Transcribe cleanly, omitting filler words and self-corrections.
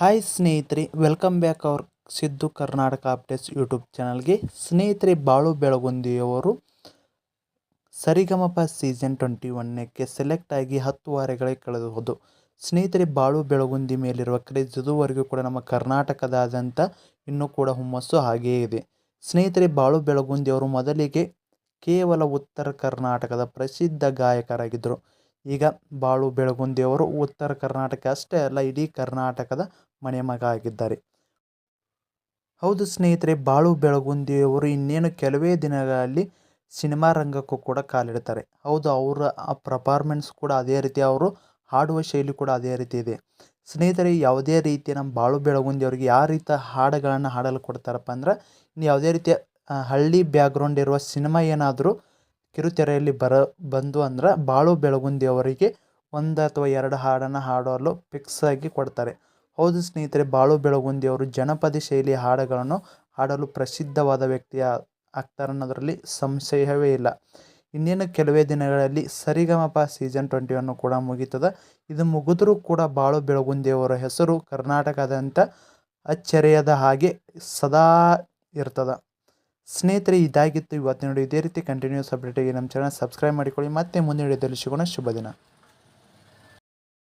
Hi ಸ್ನೇಹಿತರೆ, welcome back hour Siddu Karnataka updates YouTube ಚಾನಲ್ಗೆ. ಸ್ನೇಹಿತರೆ, ಬಾಳು ಬೆಳಗುಂದಿಯವರು ಸರಿಗಮಪ ಸೀಸನ್ 21ಕ್ಕೆ ಸೆಲೆಕ್ಟ್ ಆಗಿ 10 ವಾರಗಳೇ ಕಳೆದುವುದು. ಸ್ನೇಹಿತರೆ, ಬಾಳು ಬೆಳಗುಂದಿ ಮೇಲಿರುವ ಕ್ರೇಜ್ ಇದುವರೆಗೂ ಕೂಡ ನಮ್ಮ ಕರ್ನಾಟಕದಾದ್ಯಂತ ಇನ್ನೂ ಕೂಡ ಹುಮ್ಮಸ್ಸು ಹಾಗೇ ಇದೆ. ಸ್ನೇಹಿತರೆ, ಬಾಳು ಬೆಳಗುಂದಿಯವರು ಮೊದಲಿಗೆ ಕೇವಲ ಉತ್ತರ ಕರ್ನಾಟಕದ ಪ್ರಸಿದ್ಧ ಗಾಯಕರಾಗಿದ್ದರು. ಈಗ ಬಾಳು ಬೆಳಗುಂದಿಯವರು ಉತ್ತರ ಕರ್ನಾಟಕ ಅಷ್ಟೇ ಅಲ್ಲ, ಇಡೀ ಕರ್ನಾಟಕದ ಮನೆ ಮಗ ಆಗಿದ್ದಾರೆ. ಹೌದು ಸ್ನೇಹಿತರೆ, ಬಾಳು ಬೆಳಗುಂದಿಯವರು ಇನ್ನೇನು ಕೆಲವೇ ದಿನಗಳಲ್ಲಿ ಸಿನಿಮಾ ರಂಗಕ್ಕೂ ಕೂಡ ಕಾಲಿಡ್ತಾರೆ. ಹೌದು, ಅವರ ಆ ಪರ್ಫಾರ್ಮೆನ್ಸ್ ಕೂಡ ಅದೇ ರೀತಿ, ಅವರು ಹಾಡುವ ಶೈಲಿ ಕೂಡ ಅದೇ ರೀತಿ ಇದೆ. ಸ್ನೇಹಿತರೆ, ಯಾವುದೇ ರೀತಿಯ ನಮ್ಮ ಬಾಳು ಬೆಳಗುಂದಿಯವರಿಗೆ ಯಾವ ರೀತಿಯ ಹಾಡುಗಳನ್ನು ಹಾಡಲು ಕೊಡ್ತಾರಪ್ಪ ಅಂದ್ರೆ, ಇನ್ನು ಯಾವುದೇ ರೀತಿಯ ಹಳ್ಳಿ ಬ್ಯಾಕ್ಗ್ರೌಂಡ್ ಇರುವ ಸಿನಿಮಾ ಏನಾದರೂ ಕಿರುತೆರೆಯಲ್ಲಿ ಬಂದು ಅಂದ್ರೆ ಬಾಳು ಬೆಳಗುಂದಿಯವರಿಗೆ 1 ಅಥವಾ 2 ಹಾಡನ್ನು ಹಾಡಲು ಫಿಕ್ಸ್ ಆಗಿ ಕೊಡ್ತಾರೆ. ಹೌದು ಸ್ನೇಹಿತರೆ, ಬಾಳು ಬೆಳಗುಂದಿಯವರು ಜನಪದ ಶೈಲಿಯ ಹಾಡುಗಳನ್ನು ಹಾಡಲು ಪ್ರಸಿದ್ಧವಾದ ವ್ಯಕ್ತಿಯ ಆಗ್ತಾರನ್ನೋದರಲ್ಲಿ ಸಂಶಯವೇ ಇಲ್ಲ. ಇನ್ನೇನು ಕೆಲವೇ ದಿನಗಳಲ್ಲಿ ಸರಿಗಮಪ ಸೀಸನ್ 21 ಕೂಡ ಮುಗೀತದೆ. ಇದು ಮುಗಿದ್ರೂ ಕೂಡ ಬಾಳು ಬೆಳಗುಂದಿಯವರ ಹೆಸರು ಕರ್ನಾಟಕದಾದ್ಯಂತ ಅಚ್ಚರಿಯದ ಹಾಗೆ ಸದಾ ಇರ್ತದೆ. ಸ್ನೇಹಿತರೆ, ಇದಾಗಿತ್ತು ಇವತ್ತಿನ ವಿಡಿಯೋ. ಇದೇ ರೀತಿ ಕಂಟಿನ್ಯೂಸ್ ಅಪ್ಡೇಟಿಗೆ ನಮ್ಮ ಚಾನಲ್ ಸಬ್ಸ್ಕ್ರೈಬ್ ಮಾಡಿಕೊಳ್ಳಿ. ಮತ್ತೆ ಮುಂದಿನ ವಿಡಿಯೋದಲ್ಲಿ ಸಿಗೋಣ. ಶುಭ ದಿನ.